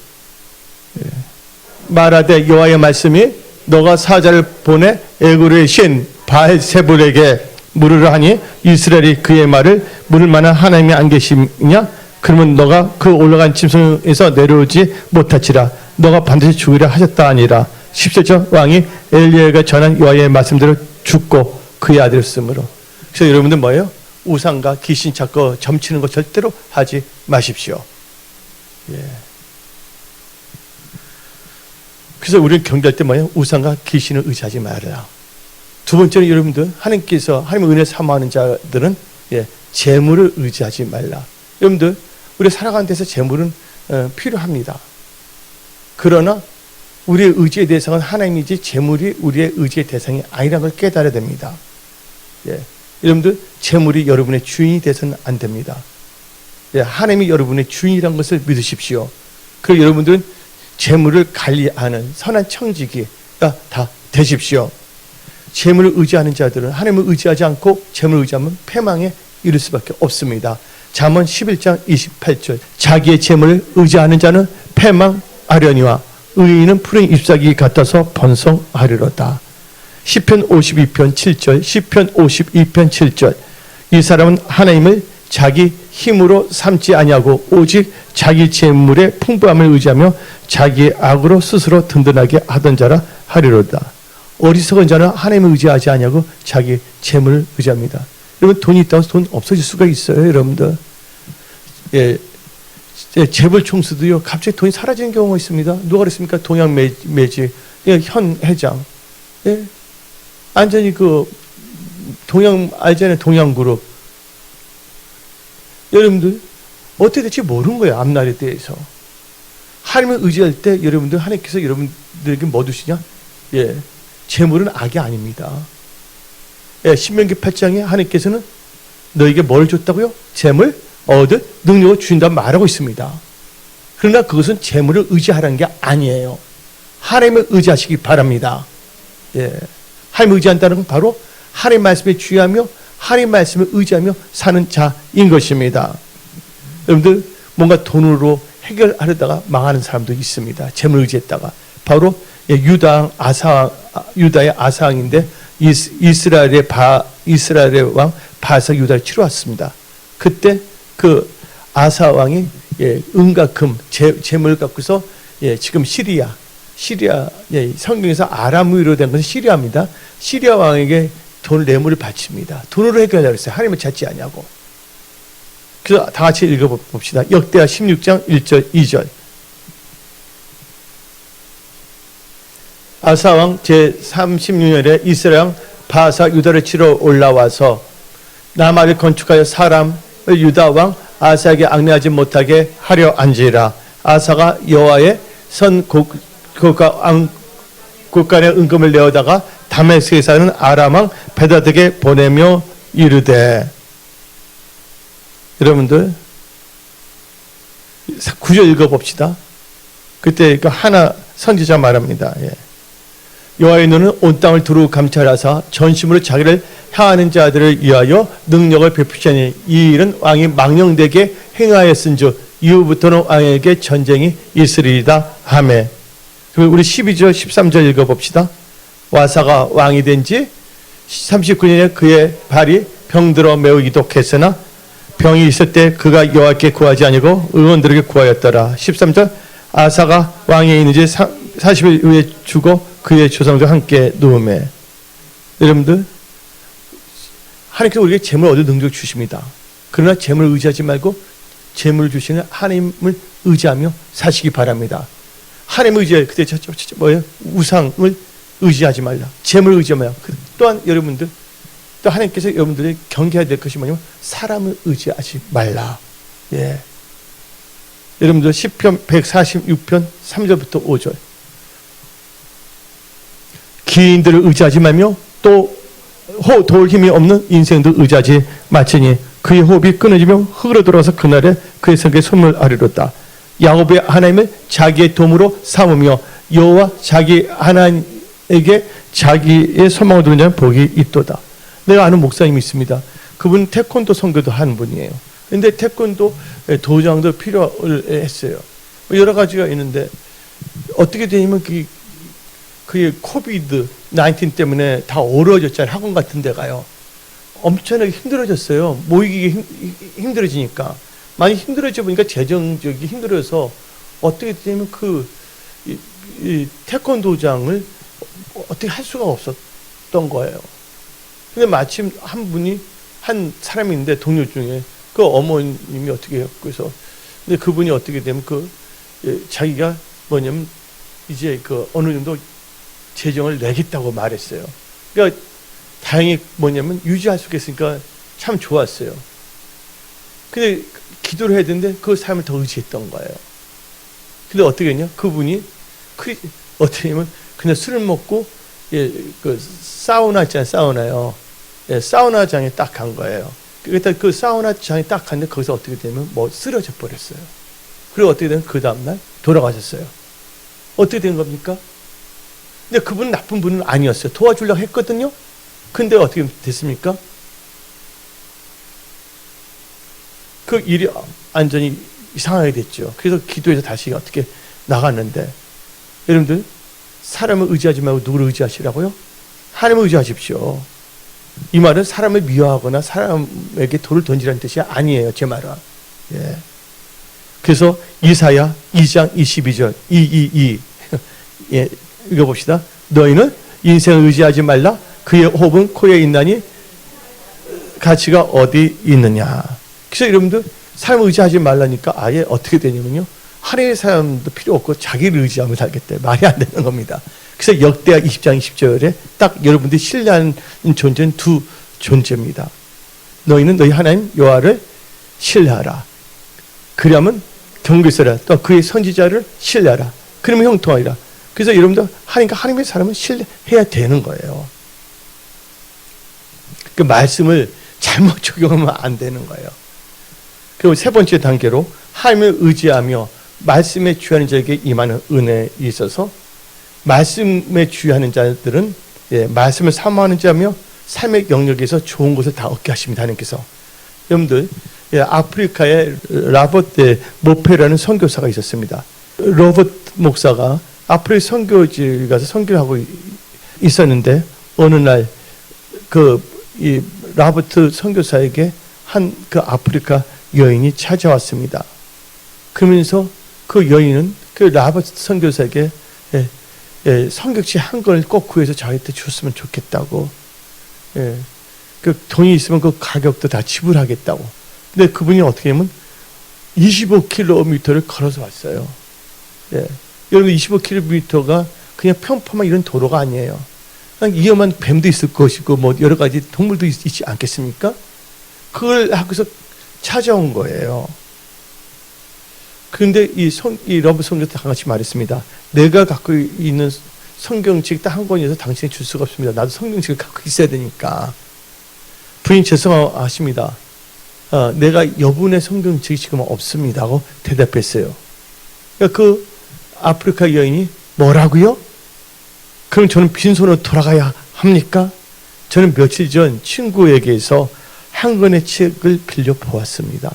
말하되 여호와의 말씀이 너가 사자를 보내 에그론의 신 바알세불에게 물으라 하니 이스라엘이 그의 말을 물을 만한 하나님이 안 계시냐? 그러면 너가 그 올라간 짐승에서 내려오지 못할지라 너가 반드시 죽으리라 하셨다 아니라. 17절, 왕이 엘리야가 전한 여호와의 말씀대로 죽고 그의 아들을 쓰므로. 그래서 여러분들 뭐예요? 우상과 귀신 찾고 점치는 거 절대로 하지 마십시오. 그래서 우리는 경계할 때 뭐예요? 우상과 귀신을 의지하지 말아라. 두 번째는 여러분들, 하나님께서 하나님의 은혜 사모하는 자들은 재물을 의지하지 말라. 여러분들, 우리 살아가는 데서 재물은 필요합니다. 그러나 우리의 의지의 대상은 하나님이지 재물이 우리의 의지의 대상이 아니라는 걸 깨달아야 됩니다. 여러분들, 재물이 여러분의 주인이 돼서는 안 됩니다. 하나님이 여러분의 주인이라는 것을 믿으십시오. 그리고 여러분들은 재물을 관리하는 선한 청지기가 다 되십시오. 재물을 의지하는 자들은 하나님을 의지하지 않고 재물을 의지하면 패망에 이를 수밖에 없습니다. 잠언 11장 28절, 자기의 재물을 의지하는 자는 패망하려니와 의인은 푸른 잎사귀 같아서 번성하리로다. 시편 52편 7절, 시편 52편 7절, 이 사람은 하나님을 자기 힘으로 삼지 아니하고 오직 자기 재물의 풍부함을 의지하며 자기의 악으로 스스로 든든하게 하던 자라 하리로다. 어리석은 자는 하나님을 의지하지 아니하고 자기 재물을 의지합니다. 여러분, 돈이 있다고 해서 돈 없어질 수가 있어요, 여러분들. 재벌 총수도요, 갑자기 돈이 사라지는 경우가 있습니다. 누가 그랬습니까? 동양매지, 현 회장. 완전히 알잖아요, 동양그룹. 여러분들, 어떻게 될지 모르는 거예요, 앞날에 대해서. 하나님을 의지할 때 여러분들, 하나님께서 여러분들에게 뭐 주시냐? 재물은 악이 아닙니다. 신명기 8장에 하나님께서는 너에게 뭘 줬다고요? 재물, 얻을 능력을 주신다고 말하고 있습니다. 그러나 그것은 재물을 의지하라는 게 아니에요. 하나님을 의지하시기 바랍니다. 하나님을 의지한다는 건 바로 하나님 말씀에 주의하며 하나님 말씀을 의지하며 사는 자인 것입니다. 여러분들, 뭔가 돈으로 해결하려다가 망하는 사람도 있습니다. 재물 의지했다가. 바로 유다의 아사 왕인데 이스라엘의 왕 바사 유다를 치러 왔습니다. 그때 그 아사 왕이 은과 금 재물을 갖고서 지금 시리아 성경에서 아람으로 된 것은 시리아입니다. 시리아 왕에게 뇌물을 바칩니다. 돈으로 해결하려고 했어요. 하나님을 찾지 않냐고. 그래서 다 같이 읽어봅시다. 역대하 16장 1절 2절. 아사왕 제36년에 이스라엘 왕 바사 유다를 치러 올라와서 나마를 건축하여 사람을 유다 왕 아사에게 악례하지 못하게 하려 한지라. 아사가 여호와의 선 곳간에 은금을 내어다가 다메섹에 사는 아람 왕 베다드에게 보내며 이르되. 여러분들 9절 읽어봅시다. 그때 하나 선지자 말합니다. 여호와의 눈은 온 땅을 두루 감찰하사 전심으로 자기를 향하는 자들을 위하여 능력을 베푸시니 이 일은 왕이 망령되게 행하였은즉 이후부터는 왕에게 전쟁이 있으리이다 하매. 그리고 우리 12절 13절 읽어봅시다. 와사가 왕이 된 지 39년에 그의 발이 병들어 매우 이독했으나 병이 있을 때 그가 여호와께 구하지 아니고 의원들에게 구하였더라. 13절 아사가 왕에 있는 지 40일 후에 죽어 그의 조상과 함께 누우매. 여러분들 하나님께서 우리에게 재물 얻을 능력을 주십니다. 그러나 재물을 의지하지 말고 재물을 주시는 하나님을 의지하며 사시기 바랍니다. 하나님을 의지해. 그때 뭐예요? 우상을 의지하지 말라. 재물을 의지하지 말라. 또한 여러분들 또 하나님께서 여러분들이 경계해야 될 것이 뭐냐면 사람을 의지하지 말라. 여러분들 시편 146편 3절부터 5절. 기인들을 의지하지 말며 또 도울 힘이 없는 인생도 의지하지 마치니 그의 호흡이 끊어지며 흙으로 돌아서 그날에 그의 성에 소멸하리로다. 야곱의 하나님을 자기의 도움으로 삼으며 여호와 자기 하나님에게 자기의 소망을 두는 자는 복이 있도다. 내가 아는 목사님이 있습니다. 그분 태권도 선교도 하는 분이에요. 근데 태권도 도장도 필요했어요. 여러 가지가 있는데 어떻게 되냐면 그게 코비드 19 때문에 다 어려워졌잖아요. 학원 같은 데 가요. 엄청나게 힘들어졌어요. 모이기 힘들어지니까. 많이 힘들어져 보니까 재정적이 힘들어서 어떻게 되냐면 이 태권도장을 어떻게 할 수가 없었던 거예요. 근데 마침 한 사람이 있는데 동료 중에 그 어머님이 어떻게 해요. 그래서 근데 그분이 어떻게 되면 자기가 뭐냐면 이제 어느 정도 재정을 내겠다고 말했어요. 그러니까 다행히 뭐냐면 유지할 수 있으니까 참 좋았어요. 근데 기도를 해야 되는데 그 사람을 더 의지했던 거예요. 근데 어떻게 했냐? 그분이 어떻게 하면 그냥 술을 먹고 사우나 있잖아요. 사우나요. 사우나장에 딱 간 거예요. 그러니까 그 사우나장에 딱 갔는데 거기서 어떻게 되면 쓰러져 버렸어요. 그리고 어떻게 되면 그 다음날 돌아가셨어요. 어떻게 된 겁니까? 근데 그분은 나쁜 분은 아니었어요. 도와주려고 했거든요. 근데 어떻게 됐습니까? 그 일이 완전히 이상하게 됐죠. 그래서 기도해서 다시 어떻게 나갔는데 여러분들 사람을 의지하지 말고 누구를 의지하시라고요? 하나님을 의지하십시오. 이 말은 사람을 미워하거나 사람에게 돌을 던지라는 뜻이 아니에요. 제 말은. 그래서 이사야 2장 22절 222 읽어봅시다. 너희는 인생을 의지하지 말라. 그의 호흡은 코에 있나니 가치가 어디 있느냐. 그래서 여러분들 삶을 의지하지 말라니까 아예 어떻게 되냐면요. 하나님의 사람도 필요 없고 자기를 의지하며 살겠대. 말이 안 되는 겁니다. 그래서 역대하 20장 20절에 딱 여러분들이 신뢰하는 존재는 두 존재입니다. 너희는 너희 하나님 여호와를 신뢰하라. 그러면 경계서라. 또 그의 선지자를 신뢰하라. 그러면 형통하리라. 그래서 여러분들 하나님의 사람은 신뢰해야 되는 거예요. 그 말씀을 잘못 적용하면 안 되는 거예요. 그리고 세 번째 단계로 하나님을 의지하며 말씀에 주하는 자에게 임하는 은혜에 있어서 말씀에 주하는 자들은 말씀을 사모하는 자며 삶의 영역에서 좋은 것을 다 얻게 하십니다. 하나님께서. 여러분들 아프리카에 라버트 모페라는 선교사가 있었습니다. 로버트 목사가 앞으로 선교지에 가서 선교를 하고 있었는데 어느 날 이 라버트 선교사에게 한 그 아프리카 여인이 찾아왔습니다. 그러면서 그 여인은 그 라버트 선교사에게 성경책 한 권을 꼭 구해서 자기한테 줬으면 좋겠다고, 그 돈이 있으면 그 가격도 다 지불하겠다고. 근데 그분이 어떻게 하면 25km를 걸어서 왔어요. 여러분 25km가 그냥 평범한 이런 도로가 아니에요. 그냥 위험한 뱀도 있을 것이고 뭐 여러 가지 동물도 있지 않겠습니까? 그걸 하고서 찾아온 거예요. 그런데 이 러브 선교사 같이 말했습니다. 내가 갖고 있는 성경책 딱 한 권이어서 당신이 줄 수가 없습니다. 나도 성경책을 갖고 있어야 되니까. 부인 죄송하십니다. 내가 여분의 성경책이 지금 없습니다 하고 대답했어요. 그러니까 그 아프리카 여인이 뭐라고요? 그럼 저는 빈손으로 돌아가야 합니까? 저는 며칠 전 친구에게서 한 권의 책을 빌려 보았습니다.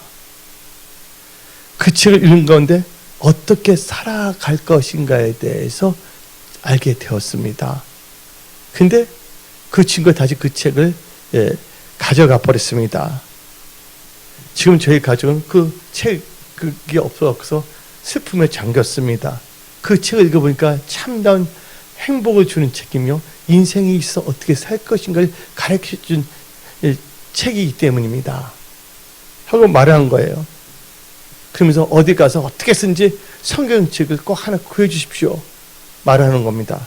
그 책을 읽은 가운데 어떻게 살아갈 것인가에 대해서 알게 되었습니다. 근데 그 친구가 다시 그 책을 가져가 버렸습니다. 지금 저희 가족은 그 책이 없어서 슬픔에 잠겼습니다. 그 책을 읽어보니까 참다운 행복을 주는 책이며 인생에 있어 어떻게 살 것인가를 가르쳐준 책이기 때문입니다. 하고 말한 거예요. 그러면서 어디 가서 어떻게 쓰는지 성경책을 꼭 하나 구해주십시오. 말하는 겁니다.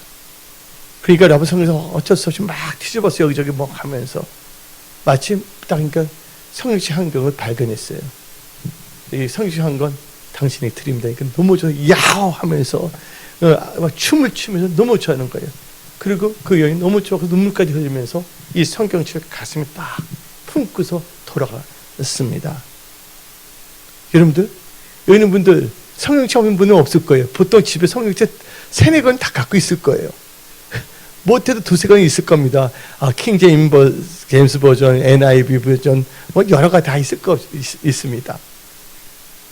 그러니까 라브 성경에서 어쩔 수 없이 막 뒤집었어요. 여기저기 뭐 하면서. 마침 딱 그러니까 성경책 한 권을 발견했어요. 이 성경책 한 권 당신이 드립니다. 그러니까 넘어져 야호 하면서 막 춤을 추면서 넘어져하는 거예요. 그리고 그 여인 너무 좋아서 눈물까지 흘리면서 이 성경책을 가슴에 딱 품고서 돌아갔습니다. 여러분들, 여기 있는 분들 성경책 없는 분은 없을 거예요. 보통 집에 성경책 3-4권 다 갖고 있을 거예요. 못해도 2-3권이 있을 겁니다. 킹 제임스 버전, NIV 버전, 뭐 여러 가지 다 있습니다.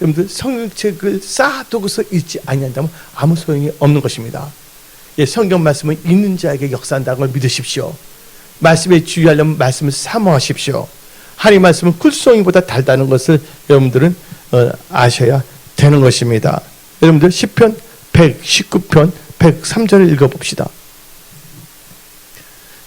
여러분들 성경책을 쌓아두고서 읽지 아니한다면 아무 소용이 없는 것입니다. 성경 말씀은 읽는 자에게 역사한다는 걸 믿으십시오. 말씀에 주의하려면 말씀을 사모하십시오. 하나님 말씀은 꿀송이보다 달다는 것을 여러분들은 아셔야 되는 것입니다. 여러분들 시편 119편 103절을 읽어봅시다.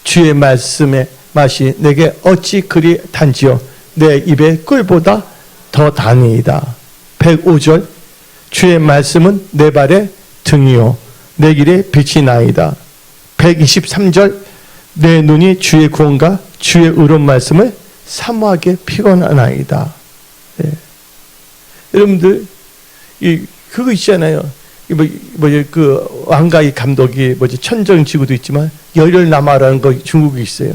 주의 말씀의 맛이 내게 어찌 그리 단지요 내 입의 꿀보다 더 다니이다. 105절 주의 말씀은 내 발의 등이요 내 길에 빛이 나이다. 123절 내 눈이 주의 구원과 주의 의로운 말씀을 사모하게 피곤하나이다. 여러분들 그거 있잖아요. 그 왕가의 감독이 천정지구도 있지만 열혈남아라는 거 중국에 있어요.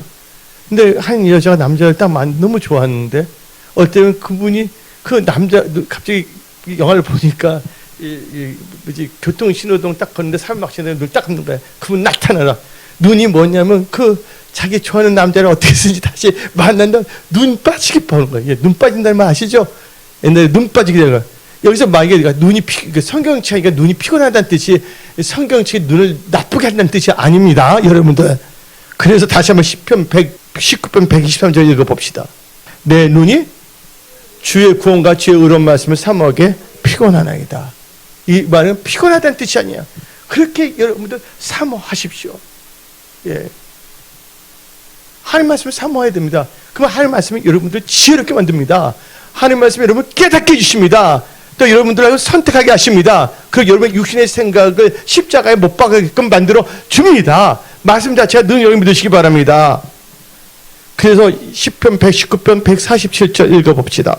근데 한 여자가 남자를 딱 너무 좋아하는데 어떨 때는 그분이 그 남자 갑자기 영화를 보니까 교통 신호등 딱 걷는데 사람 막 지나는데 눈 딱 감는 거야. 그분 나타나라. 눈이 뭐냐면 그 자기 좋아하는 남자를 어떻게 쓰는지 다시 만난다 눈 빠지게 보는 거예요. 눈 빠진다는 말 아시죠? 옛날에 눈 빠지게 되는 거야. 여기서 만약에 눈이 성경책이니까 눈이 피곤하다는 뜻이 성경책이 눈을 나쁘게 한다는 뜻이 아닙니다. 여러분들. 그래서 다시 한번 시편 119편 123절 읽어봅시다. 내 눈이 주의 구원과 주의 의로운 말씀을 사모하게 피곤하나이다. 이 말은 피곤하다는 뜻이 아니야. 그렇게 여러분들 사모하십시오. 하나님 말씀을 사모해야 됩니다. 그러면 하나님 말씀이 여러분들 지혜롭게 만듭니다. 하나님 말씀이 여러분 깨닫게 해주십니다. 또 여러분들하고 선택하게 하십니다. 그리고 여러분 육신의 생각을 십자가에 못 박게끔 만들어 줍니다. 말씀 자체가 늘 여러분 믿으시기 바랍니다. 그래서 시편 119편 147절 읽어봅시다.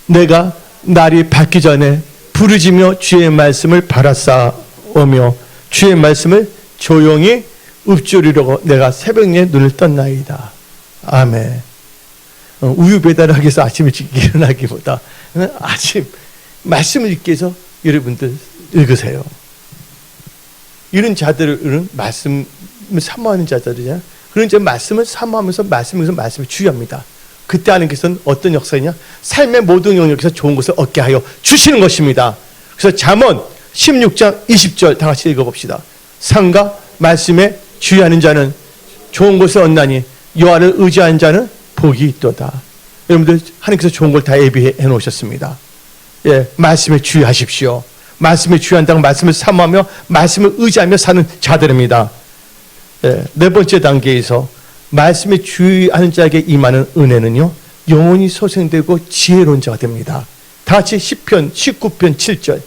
내가 날이 밝기 전에 부르짖며 주의 말씀을 바라싸오며 주의 말씀을 조용히 읊조리려고 내가 새벽에 눈을 떴나이다. 아멘. 우유 배달하기 위해서 아침에 일찍 일어나기보다 아침 말씀을 읽기 위해서 여러분들 읽으세요. 이런 자들은 말씀을 사모하는 자들이잖아요. 그런 자 말씀을 사모하면서 말씀을 주의합니다. 그때 하나님께서는 어떤 역사냐? 삶의 모든 영역에서 좋은 것을 얻게 하여 주시는 것입니다. 그래서 잠언 16장 20절 다 같이 읽어봅시다. 상과 말씀에 주의하는 자는 좋은 것을 얻나니 여호와를 의지하는 자는 복이 있도다. 여러분들 하나님께서 좋은 걸 다 예비해 놓으셨습니다. 예, 말씀에 주의하십시오. 말씀에 주의한다고 말씀을 사모하며 말씀을 의지하며 사는 자들입니다. 예, 네 번째 단계에서 말씀에 주의하는 자에게 임하는 은혜는요, 영혼이 소생되고 지혜로운 자가 됩니다. 다 같이 시편 19편 7절.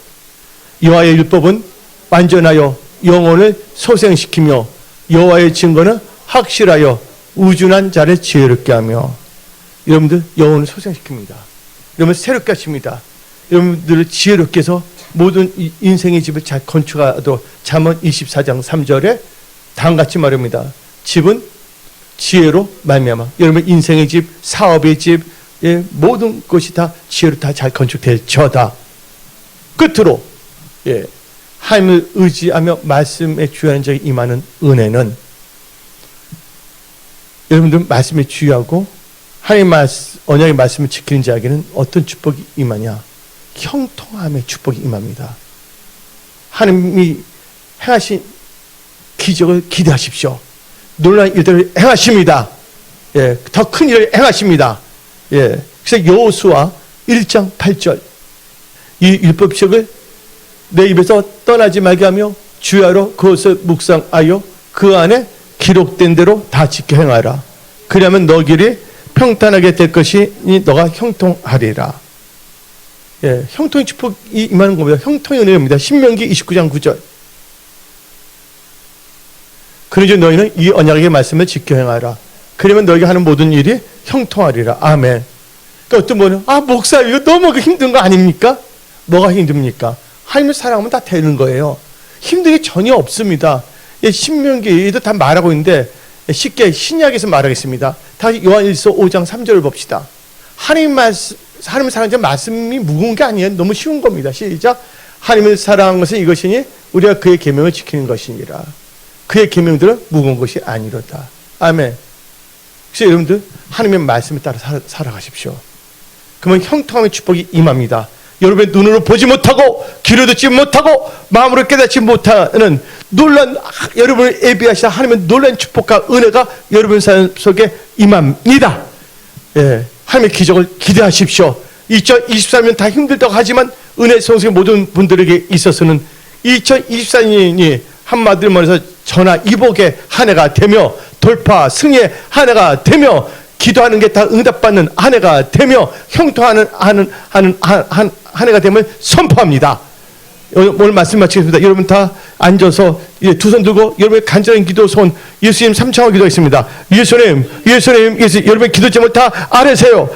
여호와의 율법은 완전하여 영혼을 소생시키며 여호와의 증거는 확실하여 우준한 자를 지혜롭게 하며. 여러분들 영혼을 소생시킵니다. 여러분 새롭게 하십니다. 여러분들을 지혜롭게 해서 모든 인생의 집을 잘 건축하도록. 잠언 24장 3절에 다음같이 말합니다. 집은 지혜로 말미암아. 여러분 인생의 집, 사업의 집, 예, 모든 것이 다 지혜로 다 잘 건축될 저다. 끝으로 예, 하나님을 의지하며 말씀에 주의하는 자에게 임하는 은혜는, 여러분들 말씀에 주의하고 하나님 언약의 말씀을 지키는 자에게는 어떤 축복이 임하냐? 형통함의 축복이 임합니다. 하나님이 행하신 기적을 기대하십시오. 놀라운 일들을 행하십니다. 예, 더 큰 일을 행하십니다. 예, 그래서 여호수아 1장 8절, 이 율법책을 내 입에서 떠나지 말게 하며 주야로 그것을 묵상하여 그 안에 기록된 대로 다 지켜 행하라. 그러면 너 길이 평탄하게 될 것이니 너가 형통하리라. 예, 형통의 축복이 임하는 겁니다. 형통의 은혜입니다. 신명기 29장 9절. 그러니 너희는 이 언약의 말씀을 지켜 행하라. 그러면 너희가 하는 모든 일이 형통하리라. 아멘. 그러니까 어떤 분은 목사 이거 너무 힘든 거 아닙니까? 뭐가 힘듭니까? 하나님을 사랑하면 다 되는 거예요. 힘든 게 전혀 없습니다. 예, 신명기에도 다 말하고 있는데 쉽게 신약에서 말하겠습니다. 다시 요한일서 5장 3절을 봅시다. 하나님 사랑하는 자 말씀이 무거운 게 아니에요. 너무 쉬운 겁니다. 시작. 하나님을 사랑하는 것은 이것이니 우리가 그의 계명을 지키는 것이니라. 그의 계명들은 무거운 것이 아니로다. 아멘. 그래서 여러분들 하나님의 말씀에 따라 살아가십시오. 그러면 형통함의 축복이 임합니다. 여러분의 눈으로 보지 못하고 귀로 듣지 못하고 마음으로 깨닫지 못하는 놀란, 여러분을 예비하시다 하나님의 놀란 축복과 은혜가 여러분 삶 속에 임합니다. 예, 하나님의 기적을 기대하십시오. 2023년 다 힘들다고 하지만 은혜 성수의 모든 분들에게 있어서는 2024년이 한마디로 말해서 전화 이복의 한 해가 되며 돌파 승리의 한 해가 되며 기도하는 게 다 응답받는 한 해가 되며 형통하는 한 해가 되면 선포합니다. 오늘 말씀 마치겠습니다. 여러분 다 앉아서 두 손 들고 여러분의 간절한 기도 손 예수님 삼창을 기도하겠습니다. 예수님, 여러분의 기도 제목 다 아뢰세요.